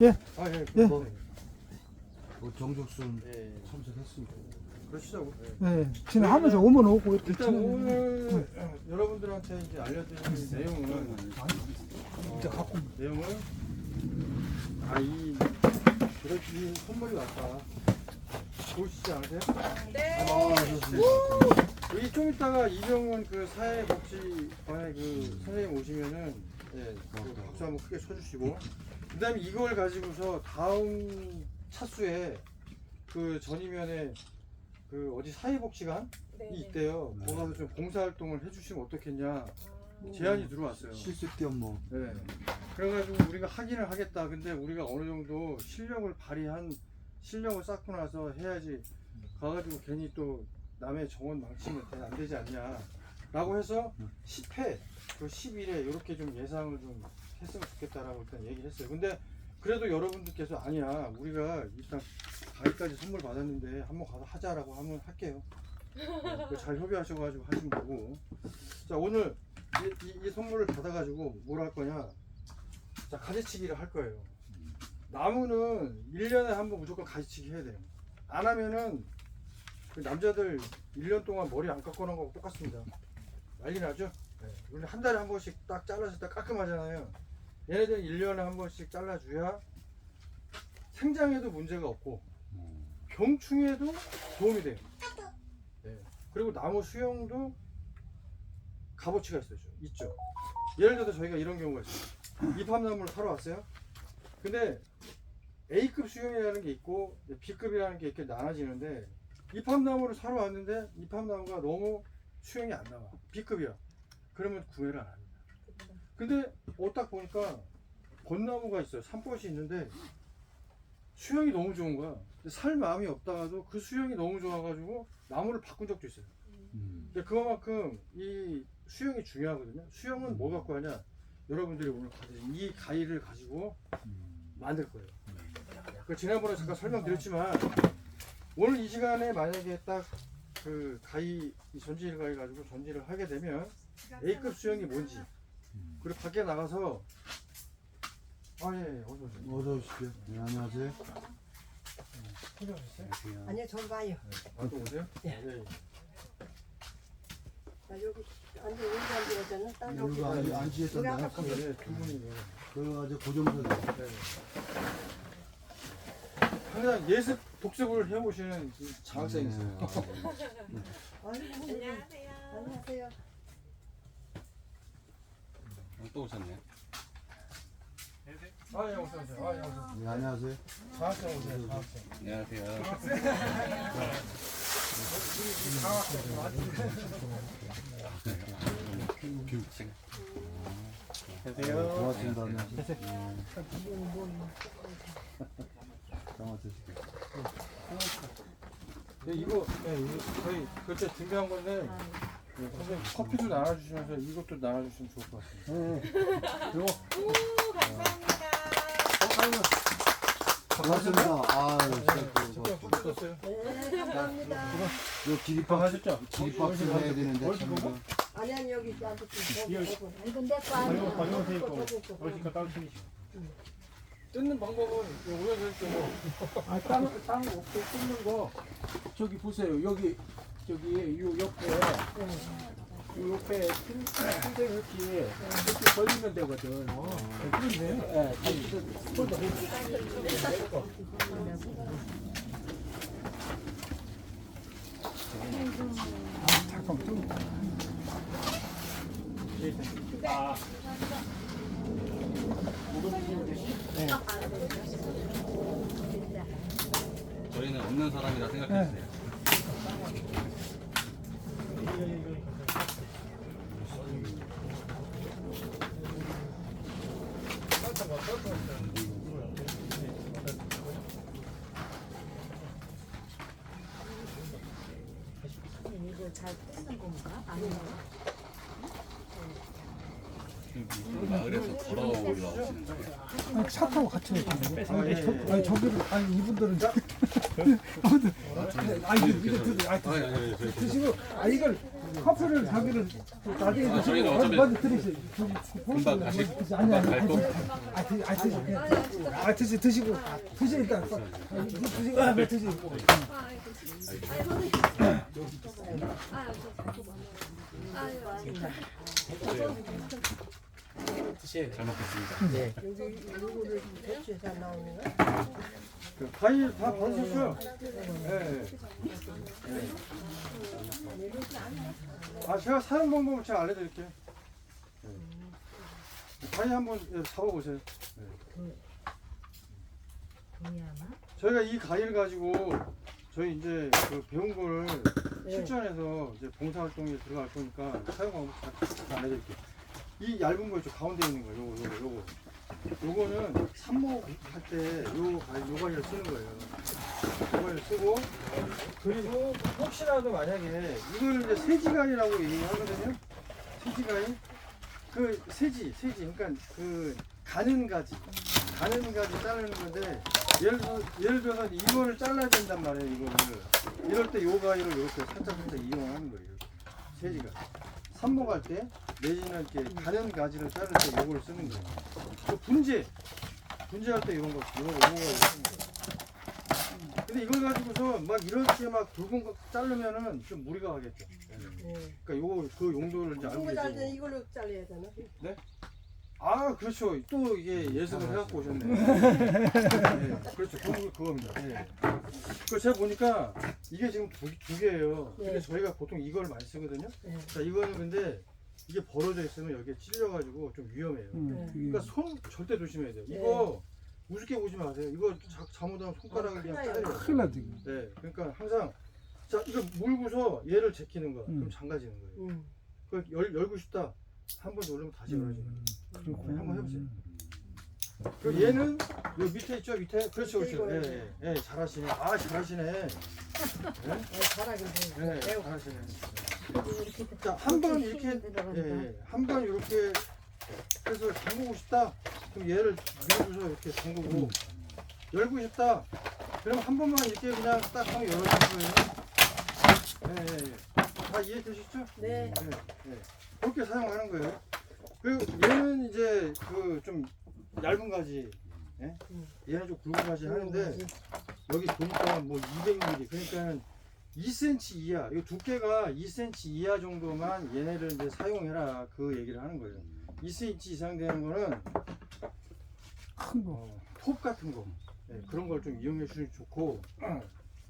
예. 아, 예. 예. 뭐 정족순 예. 참석했습니다. 그러시자고. 네, 진행하면서 오면 오고 이렇게 일단 진행. 오늘 여러분들한테 이제 알려드릴 내용은 이제 갖고 내용은 이 선물이 왔다. 보시지 않으세요? 네. 여기 좀 이따가 이병헌 그 사회복지관에 그 선생님 오시면은 그 박수 한번 크게 쳐주시고, 그다음에 이걸 가지고서 다음 차수에 그 전이면에 그 어디 사회복지관이 있대요. 거기 가서 좀 봉사활동을 해주시면 어떻겠냐 제안이 들어왔어요. 실습 겸 뭐. 네. 그래가지고 우리가 하기는 하겠다. 근데 우리가 어느 정도 실력을 발휘한 실력을 쌓고 나서 해야지. 가가지고 괜히 또 남의 정원 망치면 안 되지 않냐. 라고 해서 10회, 그 10일에 이렇게 좀 예상을 좀 했으면 좋겠다라고 일단 얘기를 했어요. 근데 그래도 여러분들께서 아니야. 우리가 일단 가기까지 선물 받았는데 한번 가서 하자라고 하면 할게요. 잘 협의하셔가지고 하시면 되고. 자, 오늘 이 선물을 받아가지고 뭘 할 거냐. 자, 가지치기를 할 거예요. 나무는 1년에 한 번 무조건 가지치기 해야 돼요. 안 하면은 그 남자들 1년 동안 머리 안 깎고 나온 거하고 똑같습니다. 난리 나죠? 네. 우리 한 달에 한 번씩 딱 잘라서 딱 깔끔하잖아요. 얘네들은 1년에 한 번씩 잘라줘야 생장에도 문제가 없고 병충해도 도움이 돼요. 네. 그리고 나무 수영도 값어치가 있죠. 예를 들어서 저희가 이런 경우가 있어요. 이팝나무를 사러 왔어요. 근데 A급 수영이라는 게 있고 B급이라는 게 이렇게 나눠지는데, 이팝나무를 사러 왔는데 이팝나무가 너무 수영이 안 나와. B급이야. 그러면 구매를 안 합니다. 근데 딱 보니까 벚나무가 있어요. 산꽃이 있는데 수영이 너무 좋은 거야. 살 마음이 없다가도 그 수영이 너무 좋아가지고 나무를 바꾼 적도 있어요. 근데 그만큼 이 수영이 중요하거든요. 수영은 뭐 갖고 하냐? 여러분들이 오늘 받으신 이 가위를 가지고 만들 거예요. 그 지난번에 잠깐 설명드렸지만 오늘 이 시간에 만약에 딱 그 가위, 이 전지를 가위 가지고 전지를 하게 되면 A급 수영이 뭔지, 그리고 밖에 나가서 어서 오세요. 어서 오십시오. 네, 안녕하세요. 아니요, 전 가요. 또 오세요? 네. 나 여기 앉아, 여기 앉아야잖아. 딱 여기. 여기 앉으셨던 여기 나요? 아까 네, 두 분이요. 그래가지고 고정선. 네. 항상 예습 독습을 해보시는 장학생이 있어요. 아이고, 안녕하세요. 안녕하세요. 또 오셨네. 예, 어서 오세요. 예, 어서 오세요. 네, 안녕하세요. 장학생 오세요. 장학생. 안녕하세요. 교육생. 안녕하세요. 고맙습니다. 안녕하세요. 고맙습니다. 네, 이거 저희 그때 준비한 건데 선생님 커피도 나눠주시면서 이것도 나눠주시면 좋을 것 같습니다. 이거 고맙습니다. 어떠세요? 네, 감사합니다. 요 기립박스, 기립박스 해야 되는데 참. 아니, 여기 앉았어. 이건 내거 아니야. 뜯는 방법은 오연선 뭐 딴 거 없고 뜯는 거 저기 보세요. 여기 저기 요 옆에 요 옆에 흰색 이렇게 걸리면 되거든. 그런데 잠깐만 좀. 저희는 없는 사람이라 생각했어요. 이거 잘 뜯는 건가? 아니요. 마을에서 걸어올라오시는 거예요. 아니, 차 타고 같이 가요. 아, 예, 예. 아니 저기를 아니 이분들은 아무튼 아니 이거 드시고 아 이걸 커피를 자기를 나중에 아, 저희는 어차피 먼저 드리세요. 금방 가실 아니 아니 갈 거. 드시고 일단 드시고 드시고. 드세요. 잘 먹겠습니다. 네. 여기 요거를 배추에 잘 나오는 거야? 그 과일 다 받으셨죠? 네. 아 제가 사용 방법을 제가 알려드릴게요. 네. 과일 한번 잡아보세요. 저희가 이 과일 가지고 저희 이제 그 배운 거를 실전에서 이제 봉사활동에 들어갈 거니까 사용 방법 잘 알려드릴게요. 이 얇은 거 있죠, 가운데 있는 거, 요거는 삽목 할 때 요 과일을 쓰는 거예요. 요걸 쓰고, 그리고 혹시라도 만약에 이걸 이제 세지과일이라고 얘기하거든요. 세지과일. 그 세지, 그러니까 그 가는 가지 자르는 건데 예를 들어서 이거를 잘라야 된단 말이에요. 이거를 이럴 때 요 과일을 이렇게 살짝 이용을 하는 거예요. 세지가. 삽목할 때 내지는 이렇게 가는 가지를 자를 때 요걸 쓰는 거예요. 또 분재할 때 요거 쓰는 거예요. 근데 이걸 가지고서 막 이렇게 막 굵은 거 자르면은 좀 무리가 가겠죠. 그러니까 요거 그 용도를 이제 알고 이거 잘 계세요. 때 이걸로 잘라야 되나? 아 그렇죠. 또 이게 예습을 해갖고 오셨네. 네, 그렇죠. 그겁니다. 네. 그 제가 보니까 이게 지금 두 개예요. 근데 네. 저희가 보통 이걸 많이 쓰거든요. 네. 자 이거는 근데 이게 벌어져 있으면 여기에 찔려가지고 좀 위험해요. 그러니까 손 절대 조심해야 돼요. 이거 우습게 보지 마세요. 이거 잘못하면 손가락을 그냥 큰일 잘려요. 큰일 나지. 네, 그러니까 항상 자 이거 물고서 얘를 제끼는 거야. 그럼 장가지는 거예요. 그 열고 싶다. 한 번 누르면 다시 열어지는 거예요. 그렇구나. 한번 해보세요. 그 얘는 요 밑에 있죠, 밑에. 그렇죠, 그렇죠. 예, 잘하시네. 아, 잘하시네. 잘하긴 돼. 예, 잘하시네. 자, 한 번 이렇게, 한 번 이렇게 해서 잠그고 싶다. 그럼 얘를 밀어줘서 이렇게 잠그고 열고 싶다. 그럼 한 번만 이렇게 그냥 딱 하면 열어주는 거예요. 다 이해되셨죠? 네. 그렇게 사용하는 거예요. 그 얘는 이제 그 좀 얇은 가지, 얘는 좀 굵은 가지 하는데 여기 보니까 뭐 200mm 그러니까 2cm 이하, 이 두께가 2cm 이하 정도만 얘네를 이제 사용해라 그 얘기를 하는 거예요. 2cm 이상 되는 거는 큰 거. 톱 같은 거 그런 걸 좀 이용해 주시면 좋고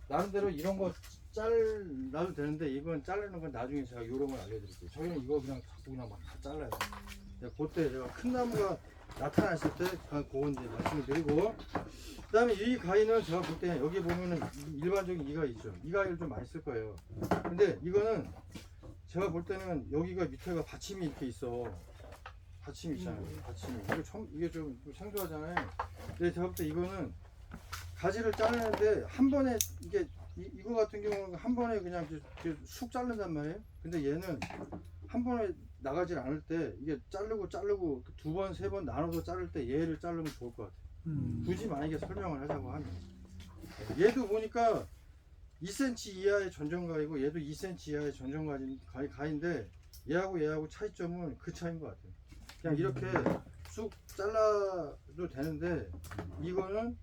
나름대로 이런 거 잘라도 되는데 이건 자르는 건 나중에 제가 요런 걸 알려드릴게요. 저희는 이거 그냥 자꾸 그냥 막 다 잘라요. 그때 제가 큰 나무가 나타났을 때 그건 이제 말씀을 드리고 그 다음에 이 가위는 제가 볼 때 여기 보면은 일반적인 이 가위 있죠. 이 가위를 좀 많이 쓸 거예요. 근데 이거는 제가 볼 때는 여기가 밑에가 받침이 이렇게 있어. 받침이 있잖아요. 받침이. 이게 좀 생소하잖아요. 근데 제가 볼 때 이거는 가지를 자르는데 한 번에 이게 이거 같은 경우는 한 번에 그냥 이렇게 쑥 자른단 말이에요. 근데 얘는 한 번에 나가질 않을 때 이게 자르고 두 번, 세 번 나눠서 자를 때 얘를 자르면 좋을 것 같아요. 굳이 만약에 설명을 하자고 하면 얘도 보니까 2cm 이하의 전정가이고 얘도 2cm 이하의 전정가인데 얘하고 차이점은 그 차이인 것 같아요. 그냥 이렇게 쑥 잘라도 되는데 이거는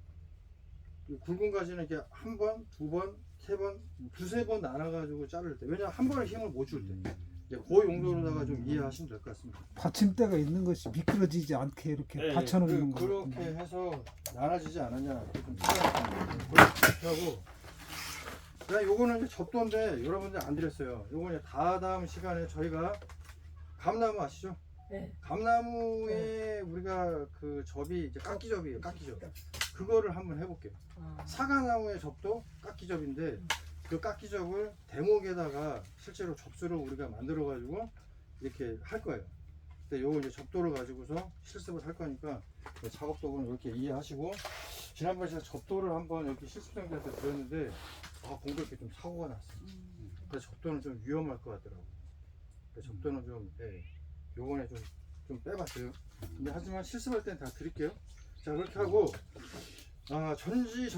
굵은 가지는 이렇게 한 번, 두 번, 세 번, 두세 번 나눠가지고 자를 때 왜냐면 한 번에 힘을 못 줄 때 그 용도로다가 좀 이해하시면 될 것 같습니다. 받침대가 있는 것이 미끄러지지 않게 이렇게 받쳐놓는 거. 그렇게 해서 나눠지지 않았냐 좀 그렇게 하고 그다음 요거는 이제 접도인데 여러분들 안 드렸어요. 요거는 다음 시간에 저희가 감나무 아시죠? 네. 감나무에 우리가 그 접이 이제 깎기접이에요. 깎기접. 그거를 한번 해볼게요. 사과나무의 접도 깎기접인데 그 깎기접을 대목에다가 실제로 접수를 우리가 만들어 가지고 이렇게 할 거예요. 근데 요거 이제 접도를 가지고서 실습을 할 거니까 작업 도구는 이렇게 이해하시고 지난번에 제가 접도를 한번 이렇게 실습생들한테 드렸는데 공교롭게 좀 사고가 났어요. 그래서 접도는 좀 위험할 것 같더라고요. 접도는 좀 요번에 좀 빼봤어요. 근데 하지만 실습할 때는 다 드릴게요. 자 그렇게 하고 전지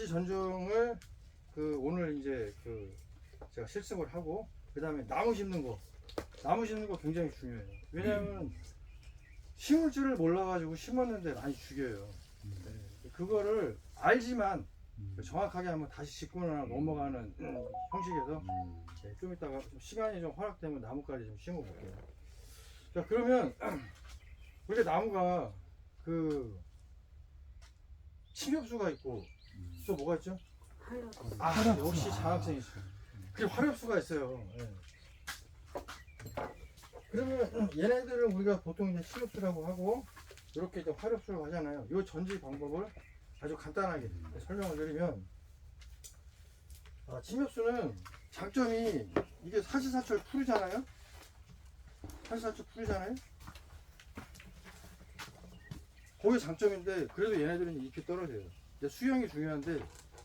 전종을 오늘 이제 제가 실습을 하고 그다음에 나무 심는 거. 나무 심는 거 굉장히 중요해요. 왜냐하면 심을 줄을 몰라가지고 심었는데 많이 죽여요. 네. 그거를 알지만 정확하게 한번 다시 짚거나 넘어가는 형식에서 네, 좀 이따가 좀 시간이 좀 허락되면 나무까지 좀 심어볼게요. 자, 그러면 우리가 나무가 그 침엽수가 있고 또 뭐가 있죠? 아, 역시 장학생이시죠. 그 화렵수가 있어요. 예. 그러면 얘네들은 우리가 보통 이제 침엽수라고 하고 이렇게 이제 화렵수를 하잖아요. 이 전지 방법을 아주 간단하게 설명을 드리면, 침엽수는 장점이 이게 사시사철 풀이잖아요. 사시사철 풀이잖아요. 그게 장점인데 그래도 얘네들은 잎이 떨어져요. 이제 수영이 중요한데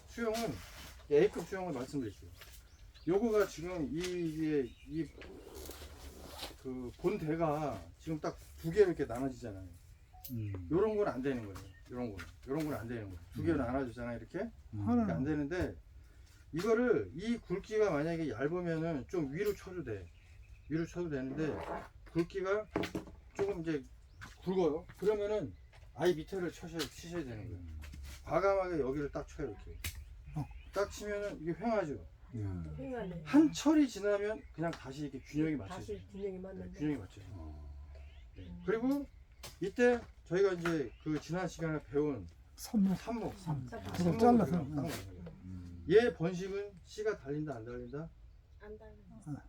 수영은 A급 수영을 말씀드릴게요. 요거가 지금 이 그 본대가 지금 딱 두 개로 이렇게 나눠지잖아요. 요런 건 안 되는 거예요. 요런 건 안 되는 거예요. 두 개로 나눠지잖아요. 이렇게 하나는 안 되는데 이거를 이 굵기가 만약에 얇으면은 좀 위로 쳐도 돼. 위로 쳐도 되는데 굵기가 조금 이제 굵어요. 그러면은 아예 밑에를 치셔야 되는 거예요. 과감하게 여기를 딱 쳐요. 이렇게 딱 치면은 이게 횡하죠. 횡하네. 한 철이 지나면 그냥 다시 이렇게 균형이 맞춰져요. 다시 균형이 맞는데. 균형이 맞춰져요. 네. 그리고 이때 저희가 이제 그 지난 시간에 배운 선목 삽목 그거 잘라서 딱 먹는 거예요. 얘 번식은 씨가 달린다 안 달린다? 안 달려.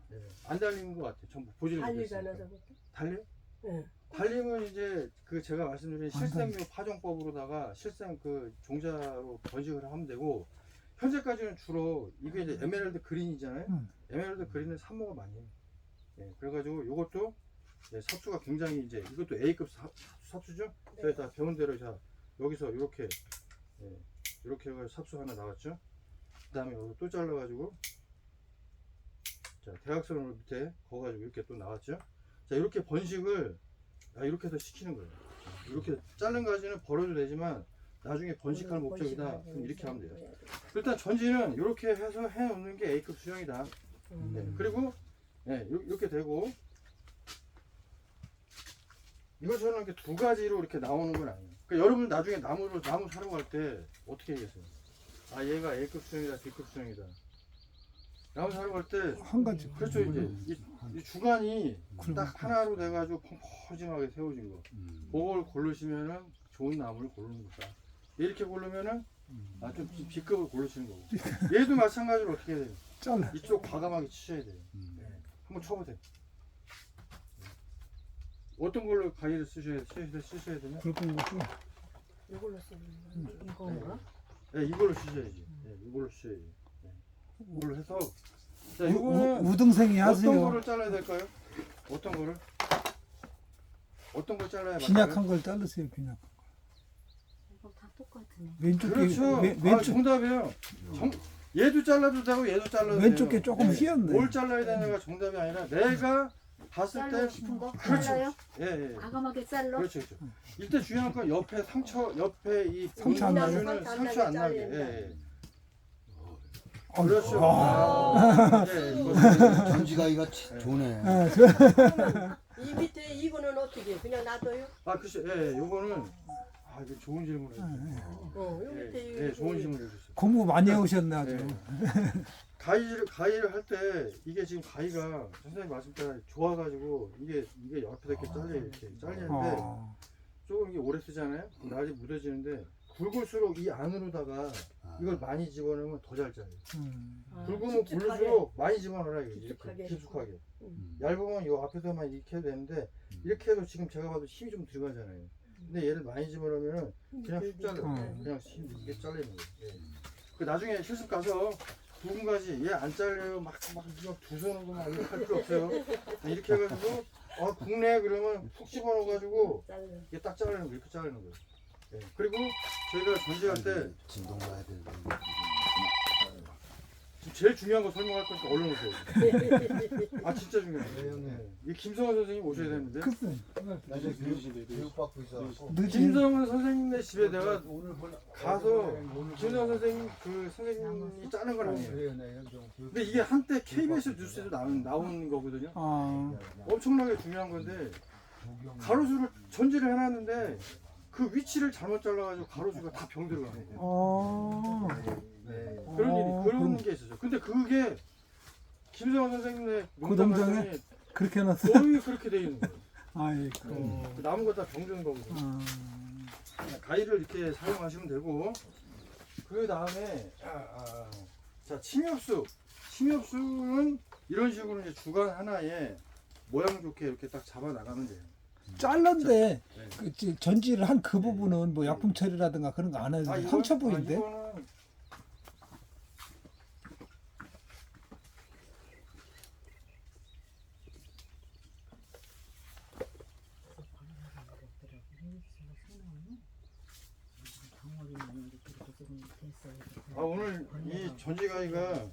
네. 안 달리는 것 같아요. 전부 보지를 달리잖아 못했어요. 저것도. 달려? 응. 달림은 이제 그 제가 말씀드린 안 실생묘 파종법으로다가 실생 그 종자로 번식을 하면 되고, 현재까지는 주로 이게 이제 에메랄드 그린이잖아요. 에메랄드 그린은 삽목을 많이 해요. 예, 그래가지고 이것도 삽수가 굉장히 이제 이것도 A급 삽수죠. 저희 다 배운 대로 자 여기서 이렇게 이렇게 해가지고 삽수 하나 나왔죠. 그 다음에 여기 또 잘라가지고 자 대각선으로 밑에 거가지고 이렇게 또 나왔죠. 자 이렇게 번식을 이렇게 해서 시키는 거예요. 이렇게 자른 가지는 버려도 되지만 나중에 번식할 목적이다. 그럼 이렇게 하면 돼요. 일단 전지는 이렇게 해서 해놓는 게 A급 수영이다. 네. 그리고 이렇게 되고 이것처럼 이렇게 두 가지로 이렇게 나오는 건 아니에요. 그러니까 여러분 나중에 나무 사러 갈 때 어떻게 얘기했어요? 아 얘가 A급 수영이다, B급 수영이다. 나무 사러 갈 때 한 가지. 그렇죠. 이제 이 주간이 딱 하나로 돼가지고 펑퍼짐하게 세워진 거. 그걸 고르시면은 좋은 나무를 고르는 거다. 이렇게 고르면은 좀 B급을 고르시는 거고. 얘도 마찬가지로 어떻게 해야 돼요? 잘라. 이쪽 과감하게 치셔야 돼요. 한번 쳐보세요. 어떤 걸로 가위를 쓰셔야 되냐? 굵은 것도 이걸로 쓰는 거. 이건가? 네, 이걸로 쓰셔야지. 이걸로 쓰셔야지. 이걸로 해서 자, 이거는 우등생이 어떤 하세요. 거를 잘라야 될까요? 어떤 거를? 어떤 걸 잘라야 맞을까요? 빈약한 걸 자르세요. 빈약한 거. 이거 다 똑같으네. 왼쪽에 그렇죠. 왼쪽 정답이에요. 얘도 잘라도 되고 얘도 잘라도 왼쪽에 돼요. 조금 휘었네. 뭘 잘라야 되냐가 정답이 아니라 내가 봤을 때 자르고 싶은 거 그렇죠. 잘라요? 예. 과감하게 잘라. 그렇죠. 이때 중요한 건 옆에 옆에 이 상처 안 나게. 본주는 상처 안 나게. 예. 어휴, 그렇죠. 아. 전지가이가 좋네. 아, 이 밑에 이거는 어떻게 그냥 놔둬요? 글쎄, 요거는 이거 좋은 질문을 해주셨어요. 요 밑에 이거 좋은 질문을 해주셨어요. 공부 많이 해오셨네 아주. 가위를 할 때 이게 지금 가위가 선생님 말씀대로 좋아가지고 이게 옆에 이렇게 잘리는데 조금 이게 오래 쓰잖아요. 나중에 무뎌지는데 굵을수록 이 안으로다가 이걸 많이 집어넣으면 더 잘 잘려요. 굵으면 깊숙하게. 굵을수록 많이 집어넣어라 이렇게 깊숙하게. 깊숙하게. 얇으면 요 앞에서만 이렇게 해도 되는데 이렇게 해도 지금 제가 봐도 힘이 좀 들어가잖아요. 근데 얘를 많이 집어넣으면 그냥 쑥 잘라요. 그냥 이게 잘리는 거예요. 그 나중에 실습 가서 굵은 가지 얘 안 잘려요 막 두 손으로 막 이렇게 할 필요 없어요. 이렇게 해가지고 굵네 그러면 푹 집어넣어가지고 이게 딱 자르는 거 이렇게 자르는 거예요. 그리고 저희가 전지할 때 진동 봐야 되는데. 제일 중요한 거 설명할 거니까 얼른 오세요. 아 진짜 중요해요. 네. 이 김성원 선생님 오셔야 되는데. 글쎄 나중에 교육받고 있어갖고. 늦은 김성원 선생님네 집에 내가 가서 김성원 선생님 그 선생님이 짜는 건 아니에요. 그래요, 네, 좀 교육. 근데 이게 한때 KBS 뉴스에도 나온 거거든요. 아 엄청나게 중요한 건데 가로수를 전지를 해놨는데 그 위치를 잘못 잘라가지고 가로수가 다 병 들어가요. 네. 그런 게 있었죠. 근데 그게 김성원 선생님네 그 농장에? 농장에 그렇게 해놨어요. 거의 그렇게 돼 있는 거예요. 아이고. 그 남은 거 다 병 드는 거거든요. 가위를 이렇게 사용하시면 되고 그 다음에 자 침엽수는 이런 식으로 이제 주간 하나에 모양 좋게 이렇게 딱 잡아 나가면 돼요. 잘랐는데 네. 그 전지를 한 그 부분은 뭐 약품 처리라든가 그런 거 안 해도 상처 보인데. 이거는 오늘 이 전지가위가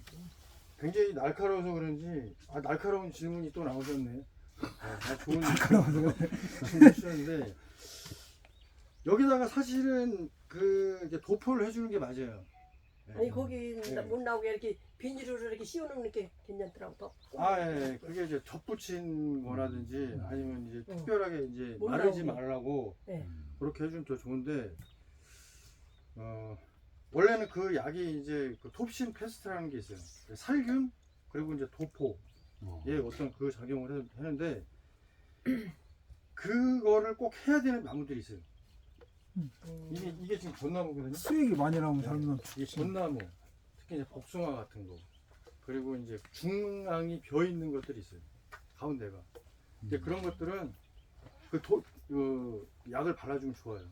굉장히 날카로워서 그런지 날카로운 질문이 또 나오셨네. 좋은 질문 주셨는데 여기다가 사실은 그 이제 도포를 해주는 게 맞아요. 아니 거기 네. 못 나오게 이렇게 비닐으로 이렇게 씌워놓는 게 괜찮더라고. 더. 예. 그게 이제 덧붙인 거라든지 아니면 이제 특별하게 이제 못 마르지 나오게. 말라고 네. 그렇게 해주면 더 좋은데 원래는 그 약이 이제 그 톱신 페스트라는 게 있어요. 살균 그리고 이제 도포에 어떤 그 작용을 하는데 그거를 꼭 해야 되는 나무들이 있어요. 이게 지금 벚나무거든요. 수액이 많이 나오면 잘못 이게 벚나무, 특히 이제 복숭아 같은 거, 그리고 이제 중앙이 비어 있는 것들이 있어요. 가운데가. 이제 그런 것들은 그 약을 발라주면 좋아요.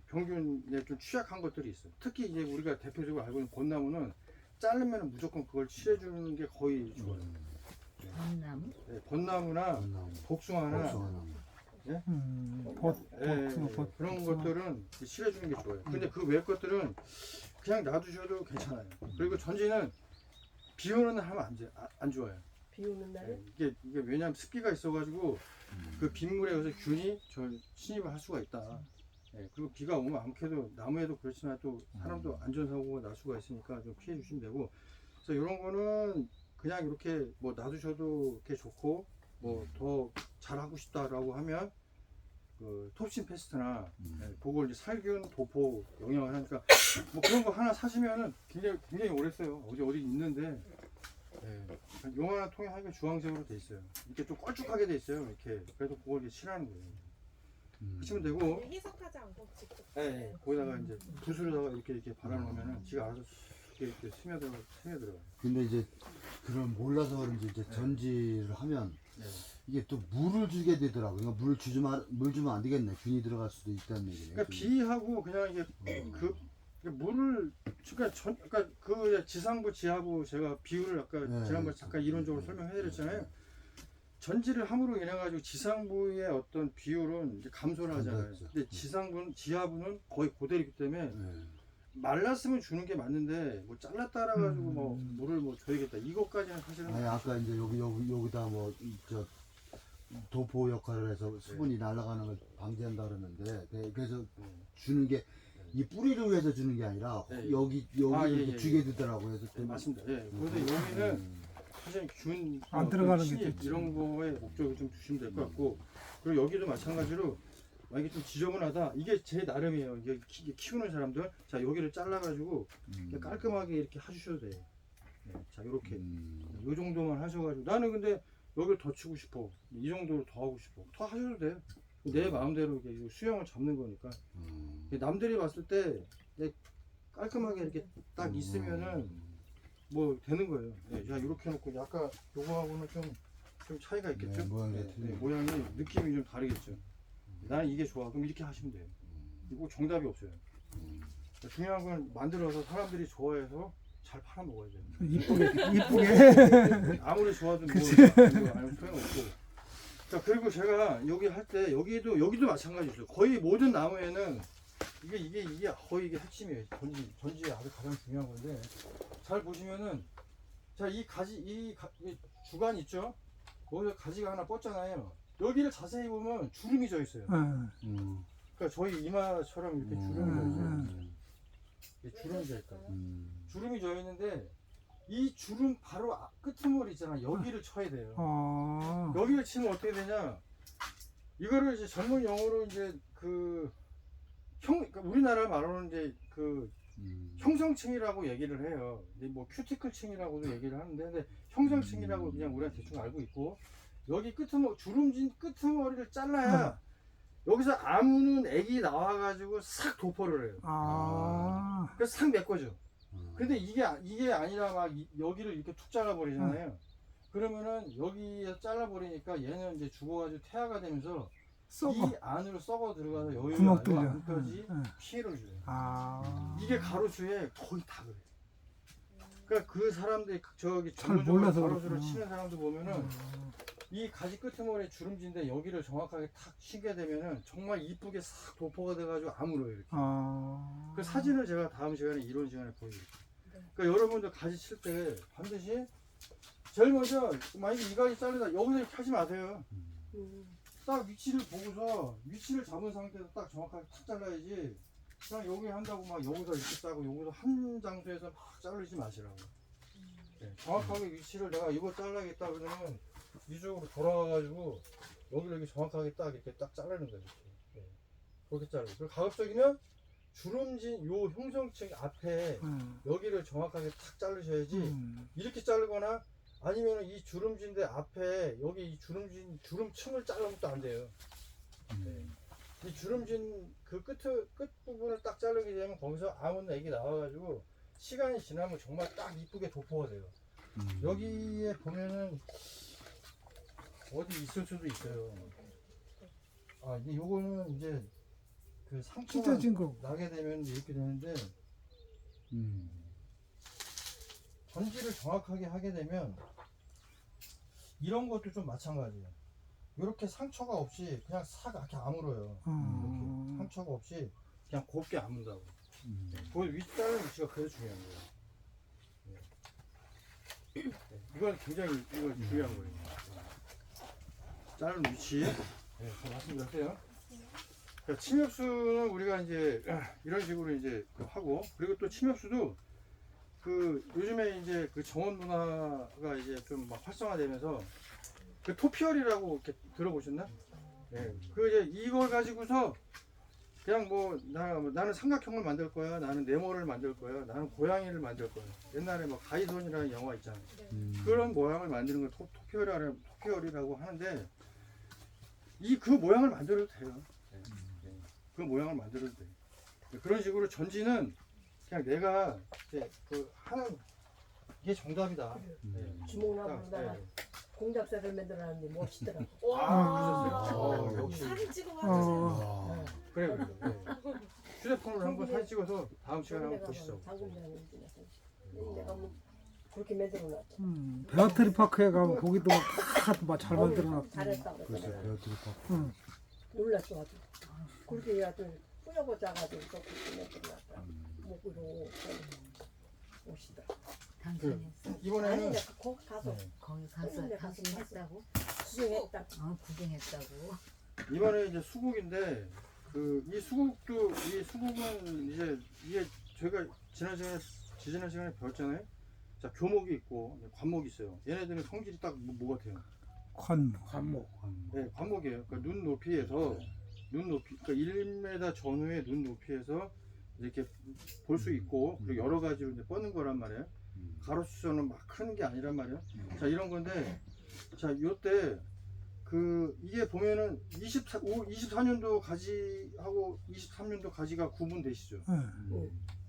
병균에 좀 취약한 것들이 있어요. 특히 이제 우리가 대표적으로 알고 있는 벚나무는 자르면 무조건 그걸 칠해주는 게 거의 좋아요. 벚나무? 네, 벚나무나 복숭아나 그런 것들은 칠해주는 게 좋아요. 근데 그 외 것들은 그냥 놔두셔도 괜찮아요. 그리고 전지는 비 오는 날 하면 안 좋아요. 비 오는 날에 이게 왜냐하면 습기가 있어가지고 그 빗물에 의해서 균이 침입을 할 수가 있다. 그리고 비가 오면 아무래도 나무에도 그렇지만 또 사람도 안전사고가 날 수가 있으니까 좀 피해 주시면 되고. 그래서 이런 거는 그냥 이렇게 뭐 놔두셔도 이렇게 좋고 뭐 더 잘하고 싶다라고 하면 그 톱신 페스트나 그걸 이제 살균 도포 영양을 하니까 뭐 그런 거 하나 사시면은 굉장히 오래 써요. 어디 있는데 요만한 통에 하니까 주황색으로 돼 있어요. 이렇게 좀 걸쭉하게 돼 있어요. 이렇게 그래도 그걸 이제 칠하는 거예요. 하시면 되고. 희석하지 않고 직접. 거기다가 이제 붓으로다가 이렇게 발라놓으면은 지가 알아서 이렇게 스며들어요. 근데 이제 그런 몰라서 그런지 이제 전지를 하면 이게 또 물을 주게 되더라고. 그러니까 물 주면 안 되겠네. 균이 들어갈 수도 있다는 얘기네. 그러니까 비하고 그냥 이게 물을 그러니까 그 지상부 지하부 제가 비율을 아까 지난번에 잠깐 이론적으로 설명해드렸잖아요. 전지를 함으로 인해 가지고 지상부의 어떤 비율은 이제 감소를 하잖아요. 근데 지하부는 거의 그대로이기 때문에 말랐으면 주는 게 맞는데 뭐 잘랐다라 가지고 뭐 물을 뭐 줘야겠다 이것까지는 사실은. 아니 아까 이제 여기다 뭐 저 도포 역할을 해서 수분이 날아가는 걸 방지한다 그러는데 그래서 주는 게 이 뿌리를 위해서 주는 게 아니라 여기 주게 되더라고요. 그래서 맞습니다. 그런데 여기는 사실 균 안 들어가는 게 신입 이런 거에 목적을 좀 주시면 될 것 같고, 그리고 여기도 마찬가지로 만약에 좀 지저분하다, 이게 제 나름이에요. 이게 키우는 사람들, 자 여기를 잘라가지고 깔끔하게 이렇게 해주셔도 돼요. 자 이렇게 이 정도만 하셔가지고, 나는 근데 여기를 더 치고 싶어, 이 정도로 더 하고 싶어, 더 하셔도 돼요. 내 마음대로 이렇게 수영을 잡는 거니까. 남들이 봤을 때 깔끔하게 이렇게 딱 있으면은 뭐 되는 거예요. 자 이렇게 해놓고 약간 요거하고는 좀 차이가 있겠죠. 모양이 느낌이 좀 다르겠죠. 나는 이게 좋아. 그럼 이렇게 하시면 돼요. 이거 정답이 없어요. 중요한 건 만들어서 사람들이 좋아해서 잘 팔아 먹어야 돼요. 이쁘게. 아무리 좋아도 뭐 아니면 소용없고. 자 그리고 제가 여기 할 때 여기도 마찬가지였어요. 거의 모든 나무에는 이게 거의 이게 핵심이에요. 전지 아주 가장 중요한 건데, 잘 보시면은 자, 이 주간 있죠? 거기서 가지가 하나 뻗잖아요. 여기를 자세히 보면 주름이 져 있어요. 그러니까 저희 이마처럼 이렇게 주름이 져 있어요. 이게 주름이 져 있다. 주름이 져 있는데 이 주름 바로 끄트머리 있잖아. 여기를 쳐야 돼요. 여기를 치면 어떻게 되냐? 이거를 이제 전문 용어로 이제 그러니까 우리나라 말로는 이제 형성층이라고 얘기를 해요. 근데 뭐 큐티클층이라고도 얘기를 하는데, 근데 형성층이라고 그냥 우리가 대충 알고 있고, 여기 주름진 끄트머리를 잘라야 여기서 아무는 액이 나와가지고 싹 도포를 해요. 그래서 싹 메꿔져. 근데 이게 아니라 막 여기를 이렇게 툭 잘라버리잖아요. 그러면은 여기에 잘라버리니까 얘는 이제 죽어가지고 태아가 되면서 이 안으로 썩어 들어가서 여기가 안 펴지 피해를 줘요. 이게 가로수에 거의 다 그래요. 그러니까 그 사람들이 저기 전문적으로 가로수를 치는 사람들 보면은 이 가지 끄트머리에 주름진데 여기를 정확하게 탁 치게 되면은 정말 이쁘게 싹 도포가 돼가지고 아물어요 이렇게. 그 사진을 제가 다음 시간에 이론 시간에 보여드릴게요. 그러니까 여러분들 가지 칠 때 반드시 제일 먼저 만약에 이 가지 자르다 여기서 이렇게 하지 마세요. 딱 위치를 보고서 위치를 잡은 상태에서 딱 정확하게 탁 잘라야지. 그냥 여기 한다고 막 여기서 이렇게 짜고 여기서 한 장소에서 막 자르지 마시라고. 네, 정확하게 위치를 내가 이거 잘라야겠다 그러면 이쪽으로 돌아와가지고 여기를 이렇게 정확하게 딱 이렇게 딱 자르는 거예요. 이렇게. 네. 그렇게 자르고. 그리고 가급적이면 주름진 요 형성층 앞에 여기를 정확하게 탁 자르셔야지. 이렇게 자르거나 아니면 이 주름진데 앞에 여기 이 주름층을 자르면 또 안 돼요. 네. 이 주름진 그 끝 부분을 딱 자르게 되면 거기서 아몬드 액이 나와가지고 시간이 지나면 정말 딱 이쁘게 도포가 돼요. 여기에 보면은 어디 있을 수도 있어요. 근데 요거는 이제 그 상처가 나게 되면 이렇게 되는데, 전지를 정확하게 하게 되면 이런 것도 좀 마찬가지예요. 이렇게 상처가 없이 그냥 싹 이렇게 아물어요. 이렇게 상처가 없이 그냥 곱게 아문다고. 그 윗자르는 위치가 그래서 중요한 거예요. 네. 이건 굉장히 중요한 거예요. 자르는 위치. 네, 말씀드렸어요. 침엽수는 우리가 이제 이런 식으로 이제 하고, 그리고 또 침엽수도 요즘에 이제 정원 문화가 이제 좀 막 활성화되면서 토피얼이라고 이렇게 들어보셨나? 네. 이제 이걸 가지고서 그냥 나는 삼각형을 만들 거야, 나는 네모를 만들 거야, 나는 고양이를 만들 거야. 옛날에 가이손이라는 영화 있잖아요. 그런 모양을 만드는 걸 토피얼이라고 하는데, 그 모양을 만들어도 돼요. 그 모양을 만들어도 돼요. 그런 식으로 전지는 그냥 내가 이제 하는 이게 정답이다. 주먹나무로다가 공작새를 만들어놨는데 멋있더라고. 그러셨어요. 역시. 사진 찍어 봐주세요. 그래. 휴대폰으로 한번 사진 찍어서 다음 시간에 한번 보시죠. 내가 뭐 그렇게 만들어놨어. 배터리 파크에 가면 거기도 잘 만들어놨고. 잘했다고 글쎄, 그러잖아. 배터리 팍. 놀랐어 아주. 그렇게 해가지고 뿌려보자가지고 그렇게 만들어놨더라. 목으로 멋있다. 당신했어. 아니 이번에는 내가 거기 가서 거기 가서 당신 했다고? 구경했다. 구경했다고. 이번에 이제 수국인데 이 수국은 이제 이게 저희가 지난 시간에 배웠잖아요. 자, 교목이 있고 관목이 있어요. 얘네들은 성질이 딱 뭐 같아요? 관목. 네, 관목이에요. 그러니까 눈 높이에서 그러니까 1m 전후의 눈 높이에서 이렇게 볼 수 있고, 그리고 여러 가지로 이제 뻗는 거란 말이에요. 가로수선은 막 크는 게 아니란 말이에요. 자, 이런 건데, 자, 요때 이게 보면은 24년도 가지하고 23년도 가지가 구분되시죠?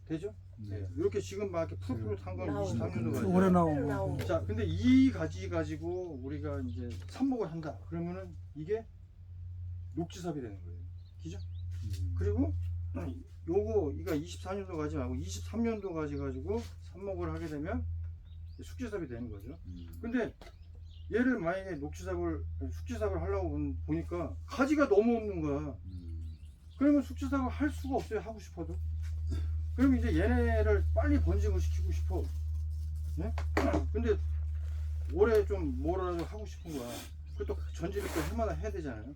되죠? 네. 이렇게 지금 막 이렇게 푸릇푸릇한 건 23년도 가지. 올해 나온 거. 자, 근데 이 가지 가지고 우리가 이제 삽목을 한다. 그러면은 이게 녹지삽이 되는 거예요. 그죠? 그리고 이거 24년도 가지 말고 23년도 가지 가지고 삽목을 하게 되면 숙지삽이 되는 거죠. 근데 얘를 만약에 숙지삽을 하려고 보니까 가지가 너무 없는 거야. 그러면 숙지삽을 할 수가 없어요. 하고 싶어도. 그럼 이제 얘네를 빨리 번식을 시키고 싶어. 네? 근데 올해 좀 뭐라도 하고 싶은 거야. 그것도 전지를 또 해마다 해야 되잖아요.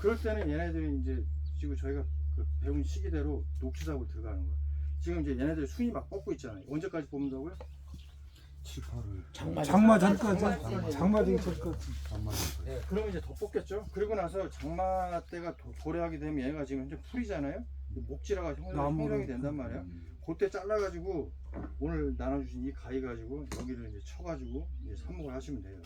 그럴 때는 얘네들이 이제 지금 저희가 그 배운 시기대로 녹지 작업을 들어가는 거야. 지금 이제 얘네들이 순이 막 뻗고 있잖아요. 언제까지 뽑는다고요? 7, 8월 장마 전까지. 장마 장마 되기 전까지. 잠만 네, 그러면 이제 더 뽑겠죠. 그리고 나서 장마 때가 도래하게 되면 얘가 지금 현재 풀이잖아요. 목질화가 형성이 된단 말이야. 그때 잘라가지고 오늘 나눠주신 이 가위 가지고 여기를 이제 쳐가지고 이제 삽목을 하시면 돼요.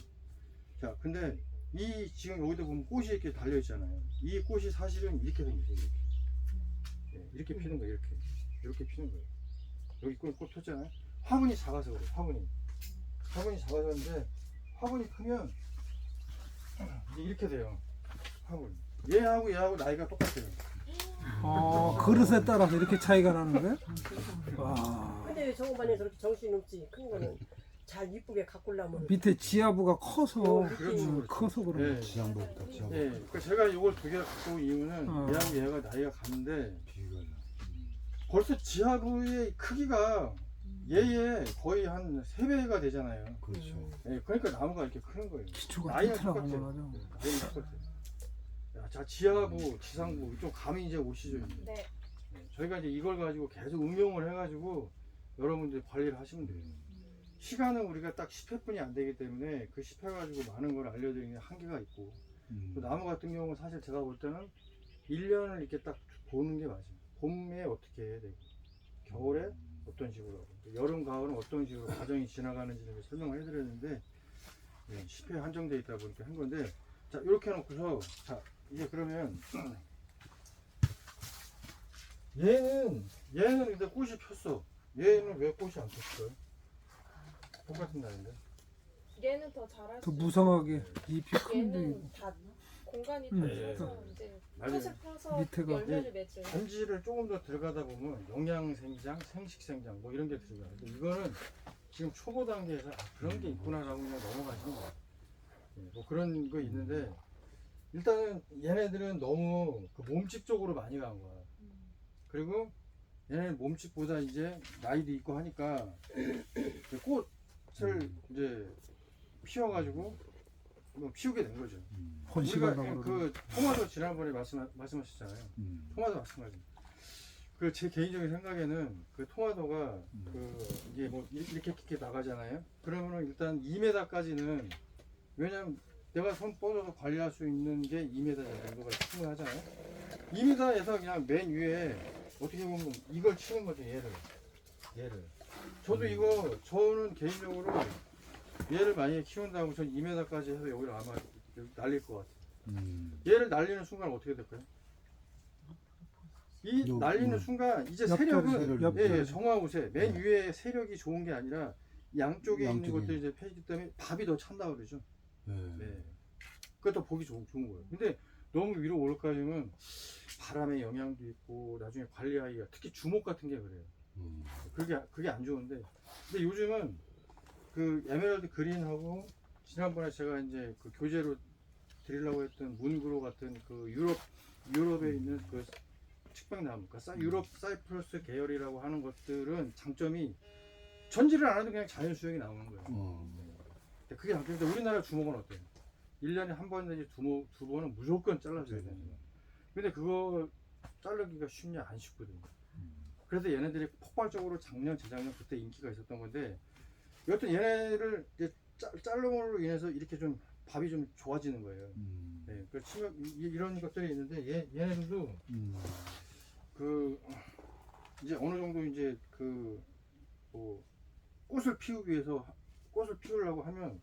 자, 근데 이 지금 여기도 보면 꽃이 이렇게 달려 있잖아요. 이 꽃이 사실은 이렇게 생겼어요. 이렇게. 네, 이렇게 피는 거예요. 이렇게 피는 거예요. 여기 꽃 폈잖아요. 화분이 작아서 그래. 화분이 작아졌는데 화분이 크면 이제 이렇게 돼요. 화분. 얘하고 나이가 똑같아요. 그릇에 따라서 이렇게 차이가 나는 거야? 와. 근데 왜 저거만에 저렇게 정신이 없지? 큰 거는 잘 이쁘게 가꾸려면 밑에 지하부가 커서 그렇죠. 커서 그런 네. 지향보다 지향 예, 그러니까 제가 이걸 두 개 갖고 온 이유는 얘하고 얘가 나이가 같은데 비교가 벌써 지하부의 크기가 얘의 거의 한 3배가 되잖아요. 그렇죠. 예, 그러니까 나무가 이렇게 크는 거예요. 기초가 나이는 튼튼하고 똑같아요. 말하죠. 나이는 똑같아요. 자, 지하부, 지상부 좀 감이 이제 오시죠. 이제. 네. 예, 저희가 이제 이걸 가지고 계속 응용을 해가지고 여러분들이 관리를 하시면 돼요. 시간은 우리가 딱 10회뿐이 안 되기 때문에 그 10회 가지고 많은 걸 알려드리는 게 한계가 있고 또 나무 같은 경우는 사실 제가 볼 때는 1년을 이렇게 딱 보는 게 맞아요. 봄에 어떻게 해야 되고 겨울에 어떤 식으로 하고 여름, 가을은 어떤 식으로 과정이 지나가는지를 설명을 해드렸는데 10회 한정되어 있다 보니까 한 건데 자 이렇게 해놓고서 자 이제 그러면 얘는 근데 꽃이 폈어. 얘는 왜 꽃이 안 폈어요? 똑같은 날인데. 얘는 더 잘할 더 수 무성하게 잎이 큰데 얘는 다 공간이 음. 닫혀서 이제 맞아요. 꽃을 펴서 밑에가. 열매를 맺죠. 단지를 조금 더 들어가다 보면 영양생장, 생식생장 뭐 이런 게 들어가요. 근데 이거는 지금 초보 단계에서 그런 게 있구나라고 그냥 넘어가시는 거예요. 뭐 그런 거 있는데 일단은 얘네들은 너무 그 몸집 쪽으로 많이 간 거야. 그리고 얘네 몸집보다 이제 나이도 있고 하니까 꽃을 이제 피워가지고 뭐 피우게 된 거죠. 우리가 번식하다고 그 토마토 지난번에 말씀하셨잖아요. 토마토 마찬가지입니다. 그 제 개인적인 생각에는 그 토마토가 그 이게 뭐 이렇게 나가잖아요. 그러면은 일단 2m까지는 왜냐면 내가 손 뻗어서 관리할 수 있는 게 2m 정도가 충분하잖아요. 2m에서 그냥 맨 위에 어떻게 보면 이걸 치는 거죠. 얘를. 저도 저는 개인적으로 얘를 만약에 키운다고 전 2m까지 해서 여기를 아마 날릴 것 같아요. 얘를 날리는 순간 어떻게 될까요? 이 날리는 순간 이제 세력은 옆자리. 정화우세 맨 위에 세력이 좋은 게 아니라 양쪽에 있는 것들이 이제 펴지기 때문에 밥이 더 찬다 그러죠. 네. 그것도 보기 좋은 거예요. 근데 너무 위로 올라가면 바람의 영향도 있고 나중에 관리하기가 특히 주목 같은 게 그래요. 그게 안 좋은데 근데 요즘은 그 에메랄드 그린하고 지난번에 제가 이제 그 교재로 드리려고 했던 문그로 같은 그 유럽에 있는 그 측백나무, 그러니까 유럽 사이프러스 계열이라고 하는 것들은 장점이 전지를 안 해도 그냥 자연 수영이 나오는 거예요. 그게 장점인데 우리나라 주목은 어때요? 1년에 한 번 내지 두 번은 무조건 잘라줘야 되는 거예요. 근데 그거 자르기가 쉽냐 안 쉽거든요. 그래서 얘네들이 폭발적으로 작년, 재작년 그때 인기가 있었던 건데 여튼 얘네를 이제 자름으로 인해서 이렇게 좀 밥이 좀 좋아지는 거예요. 네, 그러니까 이런 것들이 있는데 얘네들도 그 이제 어느 정도 이제 그 뭐 꽃을 피우기 위해서 꽃을 피우려고 하면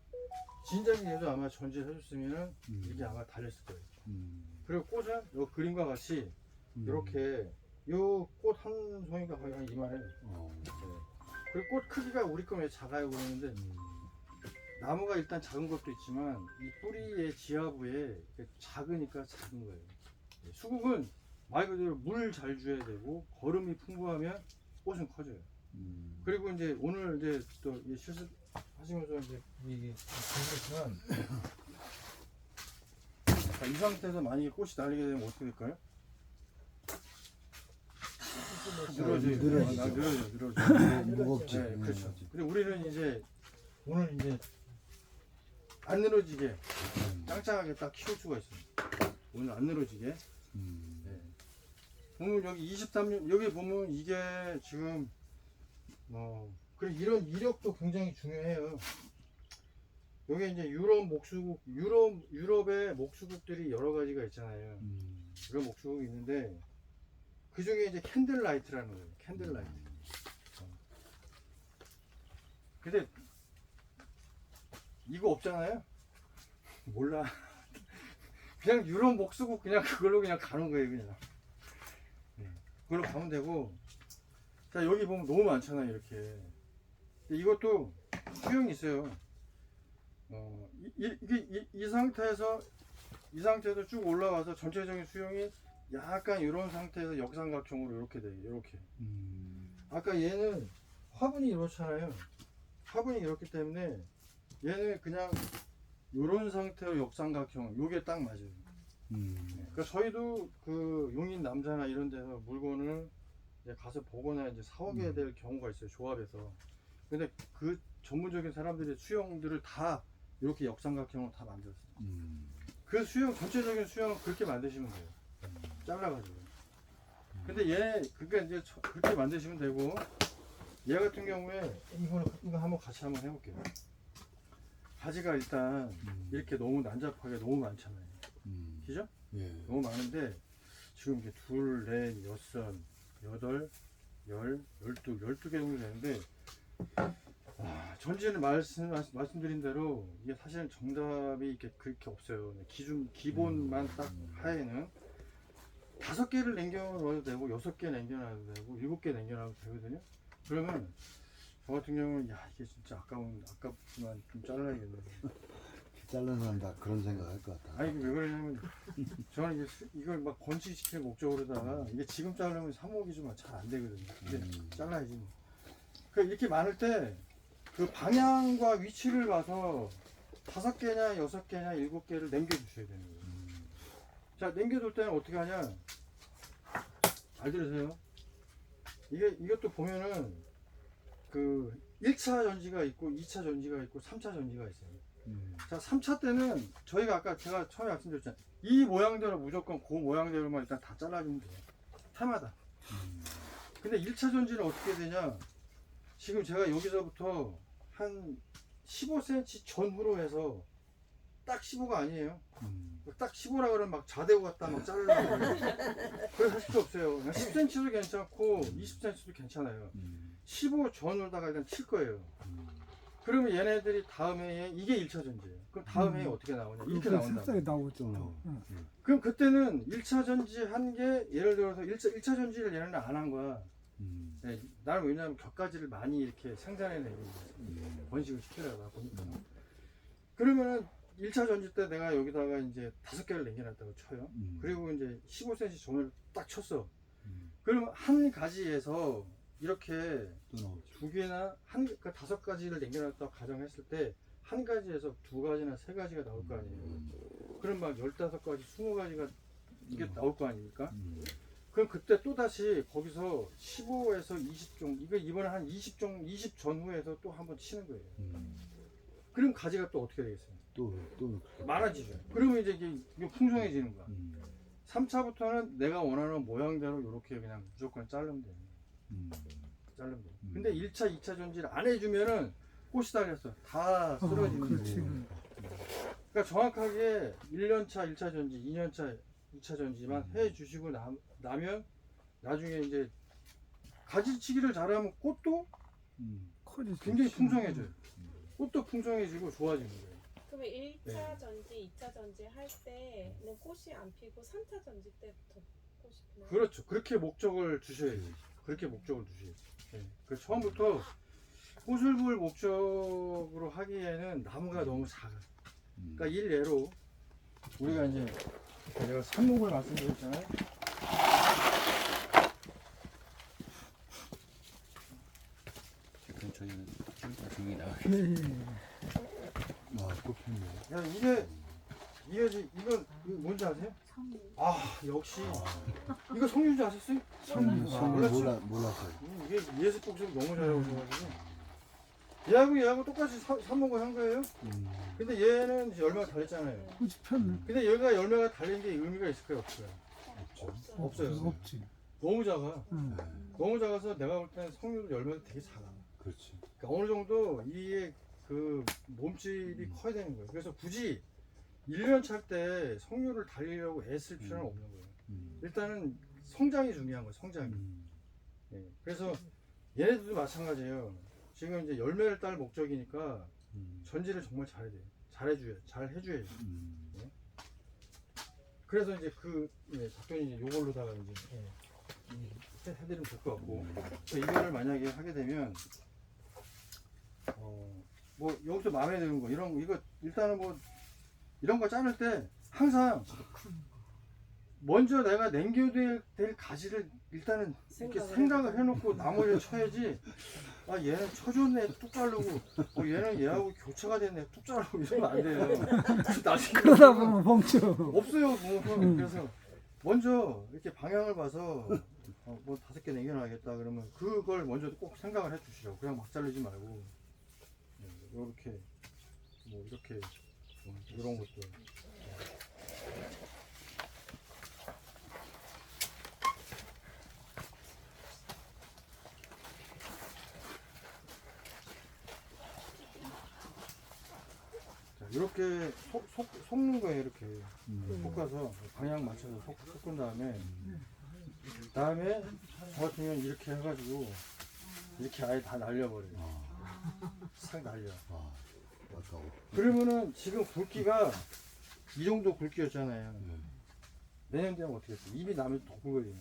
진작에도 아마 전지를 해줬으면은 이게 아마 달렸을 거예요. 그리고 꽃은 요 그림과 같이 이렇게 요 꽃 한 송이가 거의 한 이만해요. 네. 그리고 꽃 크기가 우리 거에 작아요 그러는데 나무가 일단 작은 것도 있지만 이 뿌리의 지하부에 작으니까 작은 거예요. 수국은 말 그대로 물 잘 줘야 되고 거름이 풍부하면 꽃은 커져요. 그리고 이제 오늘 이제 또 실습하시면서 이제 이게 보시겠지만 이 상태에서 만약에 꽃이 날리게 되면 어떻게 될까요? 늘어져요. 늘어지죠. 늘어져. 무겁지. 네, 그렇죠. 근데 우리는 이제 오늘 이제 안 늘어지게 짱짱하게 딱 키울 수가 있어요. 오늘 안 늘어지게. 네. 오늘 여기 23년 여기 보면 이게 지금 그래 이런 이력도 굉장히 중요해요. 여기 이제 유럽 목수국 유럽의 목수국들이 여러 가지가 있잖아요. 그런 목수국이 있는데 그 중에 이제 캔들라이트라는 거예요. 캔들라이트. 근데 이거 없잖아요. 몰라. 그냥 유럽 목수국 그냥 그걸로 그냥 가는 거예요. 그냥. 네. 그걸로 가면 되고. 자 여기 보면 너무 많잖아요. 이렇게. 근데 이것도 수영이 있어요. 이 상태에서 쭉 올라와서 전체적인 수영이 약간 이런 상태에서 역삼각형으로 이렇게 돼요. 이렇게. 아까 얘는 화분이 이렇잖아요. 화분이 이렇기 때문에 얘는 그냥 이런 상태로 역삼각형. 요게 딱 맞아요. 그러니까 저희도 그 용인 남자나 이런 데서 물건을 이제 가서 보거나 이제 사오게 될 경우가 있어요. 조합에서. 근데 그 전문적인 사람들이 수영들을 다 이렇게 역삼각형으로 다 만들었어요. 그 수영 전체적인 수영 그렇게 만드시면 돼요. 잘라가지고. 근데 얘 그러니까 이제 그렇게 만드시면 되고 얘 같은 경우에 이거 한번 같이 한번 해볼게요. 가지가 일단 이렇게 너무 난잡하게 너무 많잖아요. 그죠? 예. 너무 많은데 지금 이게 2, 4, 6, 8, 10, 12개 정도 되는데 전지는 말씀드린 대로 이게 사실은 정답이 이렇게 그렇게 없어요. 기본만 딱 하에는 5개를 남겨 넣어도 되고 6개 남겨 놔도 되고 7개 남겨 놔도 되거든요. 그러면 저 같은 경우는 야 이게 진짜 아깝지만 좀 잘라야겠네. 잘라는 사람 다 그런 생각할 것 같아. 아니 왜 그러냐면 저는 이걸 막 번식시킬 목적으로다가 이게 지금 자르면 삽목이 좀 잘 안 되거든요. 근데 잘라야지 뭐. 이렇게 많을 때 그 방향과 위치를 봐서 5개냐 6개냐 7개를 남겨주셔야 되는 거예요. 자 남겨둘 때는 어떻게 하냐? 잘 들으세요. 이것도 보면은 그 1차 전지가 있고 2차 전지가 있고 3차 전지가 있어요. 자 3차 때는 저희가 아까 제가 처음에 말씀드렸잖아요. 이 모양대로 무조건 그 모양대로만 일단 다 잘라주면 돼요. 해마다. 근데 1차 전지는 어떻게 되냐? 지금 제가 여기서부터 한 15cm 전후로 해서 딱 15가 아니에요. 딱 15라 그러면 막 자대고 갖다 막 자르려고 그래 할 수 없어요. 그냥 10cm도 괜찮고 20cm도 괜찮아요. 15 전후로다가 일단 칠 거예요. 그러면 얘네들이 다음에 이게 1차 전지예요. 그럼 다음 해에 어떻게 나오냐? 이렇게 나온다. 색깔이 나오죠. 그럼 그때는 1차 전지 한 게 예를 들어서 1차 전지를 얘네는 안 한 거야. 네, 나는 왜냐하면 격가지를 많이 이렇게 생산해내고 번식을 시키려다 보니까. 그러면은 1차 전지 때 내가 여기다가 이제 5개를 남겨놨다고 쳐요. 그리고 이제 15cm 전을 딱 쳤어. 그럼 한 가지에서 이렇게 2개나 그러니까 5가지를 남겨놨다고 가정했을 때 한 가지에서 2가지나 3가지가 나올 거 아니에요. 그럼 막 15가지, 20가지가 이게 나올 거 아닙니까? 그럼 그때 또 다시 거기서 15에서 20종, 이거 이번에 한 20종, 20 전후에서 또 한번 치는 거예요. 그럼 가지가 또 어떻게 되겠어요? 또 많아지죠. 그러면 이제 이게 풍성해지는 거야. 3차부터는 내가 원하는 모양대로 이렇게 그냥 무조건 자르면 돼요. 자르면 돼요. 근데 1차, 2차 전지를 안 해주면은 꽃이 달렸어. 다 쓰러지는 거예요. 그러니까 정확하게 1년차 1차 전지, 2년차 2차 전지만 해주시고 나면 나중에 이제 가지치기를 잘하면 꽃도 굉장히 풍성해져요. 꽃도 풍성해지고 좋아지는 거예요. 그러면 1차 네. 전지, 2차 전지 할 때는 꽃이 안 피고 3차 전지 때부터 꽃이 피나요? 그렇죠. 그렇게 목적을 주셔야지. 그렇게 목적을 주셔야지. 네. 그 처음부터 꽃을 볼 목적으로 하기에는 나무가 너무 작아. 그러니까 일례로 우리가 이제 제가 삽목을 말씀드렸잖아요. 그럼 저희는 좀 조용히 나가요. 꽃폈네. 야 이거 뭔지 아세요? 아 역시 이거 성유주 아셨어요? 성유 몰랐죠? 몰랐어요. 이게 예습 복습 너무 잘하고 오셔가지고 얘하고 똑같이 삽목을 한 거예요. 근데 얘는 이제 열매가 달렸잖아요. 그렇지 편 근데 얘가 열매가 달린 게 의미가 있을까요, 없어요? 없어요. 없지. 너무 작아. 응. 너무 작아서 내가 볼 때는 석류도 열매가 되게 작아. 그렇지. 그러니까 어느 정도 이게 그 몸집이 커야 되는 거예요. 그래서 굳이 1년 찰 때 석류를 달리려고 애쓸 필요는 없는 거예요. 일단은 성장이 중요한 거예요. 성장이. 예. 그래서 얘네들도 마찬가지예요. 지금 이제 열매를 딸 목적이니까 전지를 정말 잘해야 돼요. 잘 해줘야죠. 그래서 이제 작전이 이제 요걸로다가 이제 해드리면 될 것 같고, 그래서 이거를 만약에 하게 되면 뭐 여기서 마음에 드는 거 이런 거 이거 일단은 뭐 이런 거 자를 때 항상 먼저 내가 남겨야 될 가지를 일단은 이렇게 생각을 해놓고 나머지를 쳐야지. 아 얘는 쳐줬네 뚝 자르고 얘는 얘하고 교차가 됐네 뚝 자르고 이러면 안 돼요. 나중에 그러다 보면 멈춰. 없어요 뭐. 그래서 먼저 이렇게 방향을 봐서 뭐 5개 남겨놔야겠다 그러면 그걸 먼저 꼭 생각을 해 주시라고. 그냥 막 자르지 말고 이렇게 뭐 이렇게 이런 것도 이렇게 섞는 거예요. 이렇게 볶아서 방향 맞춰서 섞은 다음에 저 같은 경우는 이렇게 해가지고 이렇게 아예 다 날려버려요. 싹 날려. 아까워. 그러면은 지금 굵기가 이 정도 굵기였잖아요. 내년 되면 어떻게 했어? 입이 나면 더 굵어지는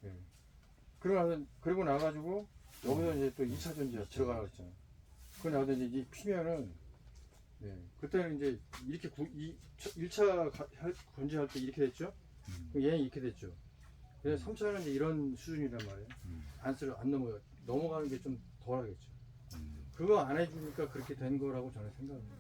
거예요. 그리고 나가지고 여기서 이제 또 2차 전지가 들어가라고 했잖아요. 그거 나가서 이제 이 피면은 그때는 이제 이렇게 1차 건지할 때 이렇게 됐죠? 그럼 얘는 이렇게 됐죠? 그래서 3차는 이제 이런 수준이란 말이에요. 안 넘어요. 넘어가는 게 좀 덜하겠죠. 그거 안 해주니까 그렇게 된 거라고 저는 생각합니다.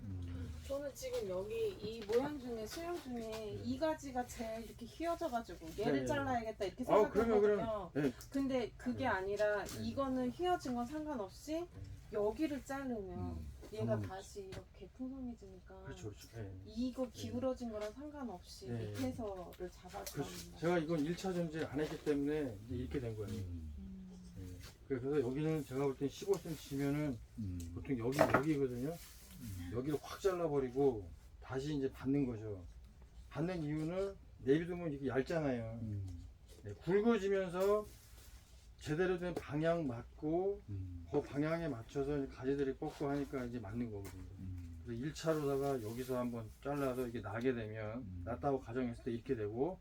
저는 지금 여기 이 모양 중에 수영 중에 이 가지가 제일 이렇게 휘어져가지고 얘를 네. 잘라야겠다 이렇게 그러면 생각했거든요. 네. 근데 그게 아니라 이거는 휘어진 건 상관없이 여기를 자르면 얘가 다시 이렇게 풍성해지니까 그렇죠. 네. 이거 기울어진 거랑 상관없이 네. 밑에서를 잡아주는 그렇죠. 제가 이건 1차 전지 안 했기 때문에 이제 이렇게 된 거예요. 그래서 여기는 제가 볼 때 15cm면은 보통 여기거든요. 여기를 확 잘라버리고 다시 이제 받는 거죠. 받는 이유는 내비두면 이게 얇잖아요. 굵어지면서 제대로 된 방향 맞고 그 방향에 맞춰서 가지들이 뻗고 하니까 이제 맞는 거거든요. 그래서 1차로다가 여기서 한번 잘라서 이게 나게 되면 낫다고 가정했을 때 이렇게 되고,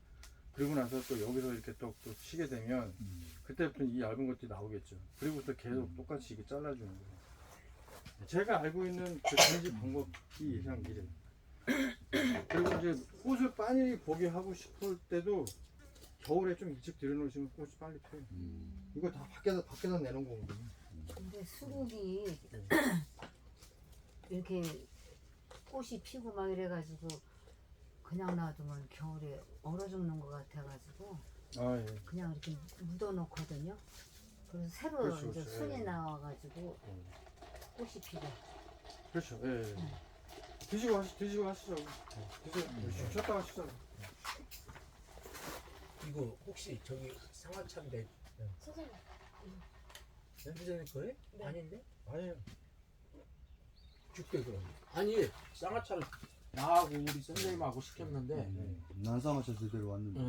그리고 나서 또 여기서 이렇게 또 치게 되면 그때부터 이 얇은 것들이 나오겠죠. 그리고부터 계속 똑같이 이렇게 잘라주는 거예요. 제가 알고 있는 그 전지 방법이 그냥 이래요. 그리고 이제 꽃을 빨리 보게 하고 싶을 때도 겨울에 좀 일찍 들여놓으시면 꽃이 빨리 펴요. 이거 다 밖에서 내놓은 거거든요. 근데 수국이 이렇게 꽃이 피고 막 이래가지고 그냥 놔두면 겨울에 얼어 죽는 것 같아가지고 아 예. 그냥 이렇게 묻어놓거든요. 그래서 새로 그렇죠, 이제 그렇죠. 순이 예. 나와가지고 꽃이 피고. 그렇죠. 예. 드시고 하시죠. 드세요. 쉬었다 하시죠. 이거 혹시 저기 상하차인데 선생님 연주자님 거예요? 네. 아닌데? 아니에요. 줄게 그럼. 아니 쌍화차를 나하고 우리 선생님하고 시켰는데 난 쌍화차 제대로 왔는데.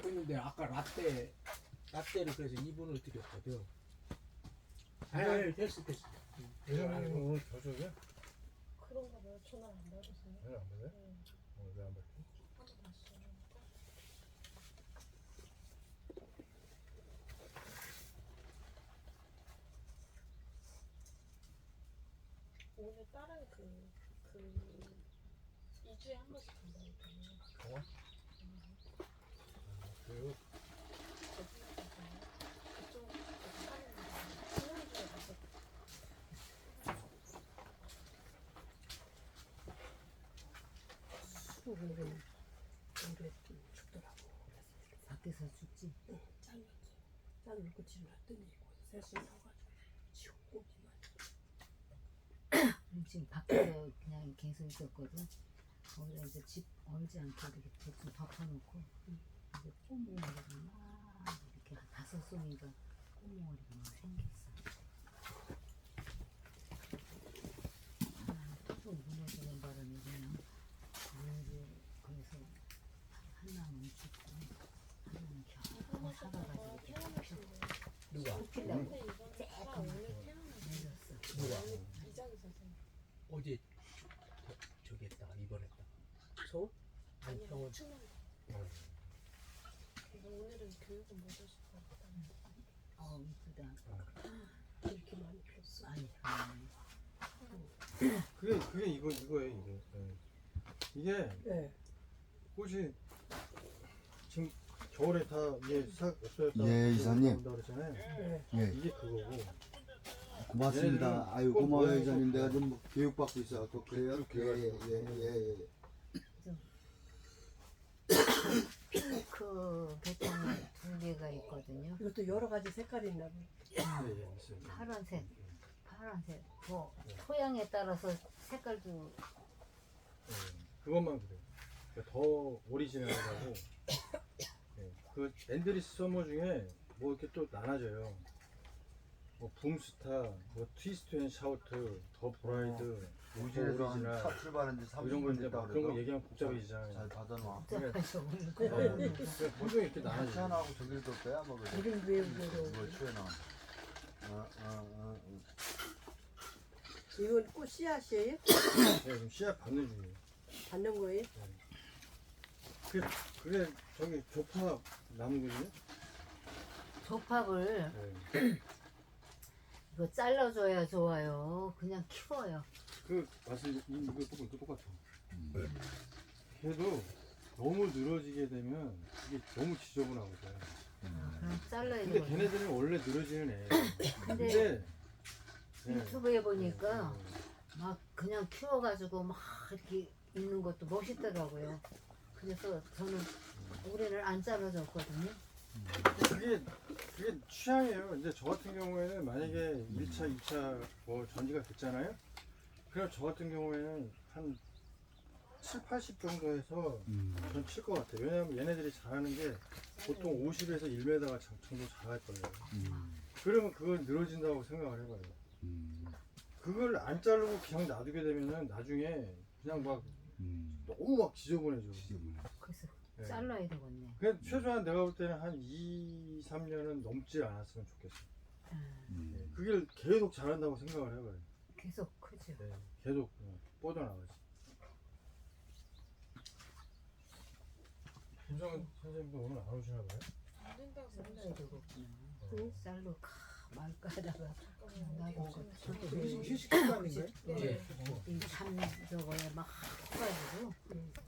그런데 아까 라떼를 그래서 2분을 드렸거든. 아니 됐어. 오늘 저녁에? 그런가 봐요. 전화를 안 받으세요? 안 받아요? 왜안 받지? 한번 다시 전화해볼까? 오늘 다른 그 2주에 한 번씩 간다니까요. 그래요? 그쪽 하는 지난주에 가서 수국은 올해 좀 춥더라고. 그래서 밖에서 죽지. 잘랐지. 자르고 집에 왔더니 거기서 셋이 서가지고 지옥고기만. 지금 밖에서 그냥 계속 있었거든. 거기다 이제 집 얼지 않게 이렇게 대충 덮어놓고 이제 꽁꽁머리가 막 이렇게 5송이가 꽁꽁머리가 막 생겼어. 툭툭 무너지는 바람에 그냥 물을 그래서 하나는 죽고 하나는 겨우 살아가지고 누가? 웃기려고 근데 이거는 제가 오늘 태어났어. 내렸어. 이장희 선생님. 어제 저기 했다가 입원했다. 서울? 아니 아니야, 병원. 충남. 오늘은 교육은 못 오실 것 같다. 이쁘다. 이렇게 많이 폈어. 아니 그게 이거예요 이게. 네. 이게 네. 꽃이 지금 겨울에 다 이게 싹 없어졌다. 예, 이사님. 온다 그랬잖아요. 네. 예, 이게 그거고. 고맙습니다. 아유, 꼭 고마워요, 모양이 이사님. 꼭 내가 좀 교육받고 있어갖고. 그래요? 예. 핑크 배짱이 2개가 있거든요. 이것도 여러 가지 색깔이 있나 봐. 예, 맞습니다. 파란색, 뭐 토양에 따라서 색깔도 예, 그것만 그래요. 그러니까 더 오리지널하고. 예, 그 앤드리스 서머 중에 뭐 이렇게 또 나눠져요. 뭐 붐스타, 뭐 트위스트 앤 샤우트, 더 브라이드, 오지 오리지널. 출발한 지 이런 거 이제 30분 막 그런 거 얘기하면 복잡해지잖아요. 잘 받아놔. 복잡하죠. 그러니까 보통 이렇게 나눠져. 시원하고 저기도 빼야 먹어야 돼. 이름 외우고로. 뭘 추해놔. 이건 꽃 씨앗이에요? 네, 지금 씨앗 받는 중이에요. 받는 거예요? 그게 저기 조파 나무거든요. 조팝을 네. 이거 잘라줘야 좋아요. 그냥 키워요. 그 맛은 이거 똑같아. 걔도 너무 늘어지게 되면 이게 너무 지저분하거든. 그럼 잘라야 근데 되거든요. 걔네들은 원래 늘어지는 애. 근데 근데 네. 유튜브에 보니까 막 그냥 키워가지고 막 이렇게 있는 것도 멋있더라고요. 그래서 저는 올해는 안 잘라줬거든요. 그게 취향이에요. 이제 저 같은 경우에는 만약에 1차, 2차 뭐 전지가 됐잖아요. 그럼 저 같은 경우에는 한 7, 80 정도 해서 전 칠 것 같아요. 왜냐면 얘네들이 자라는 게 보통 50에서 1m가 정도 자랄 거예요. 그러면 그걸 늘어진다고 생각을 해봐요. 그걸 안 자르고 그냥 놔두게 되면은 나중에 그냥 막 너무 막 지저분해져. 그래서 네. 잘라야 되겠네. 그냥 최소한 내가 볼 때는 한 2, 3년은 넘지 않았으면 좋겠어. 네. 그게 계속 자란다고 생각을 해봐요. 계속 크죠. 네. 계속 뻗어나가지. 김정은 선생님도 오늘 안 오시나 봐요? 안 된다고 잘라야 그러시죠. 되겠구나. 쌀로 말가다가 나고 지금 휴식 시간인가요? 네. 이참 저거에 막 커가지고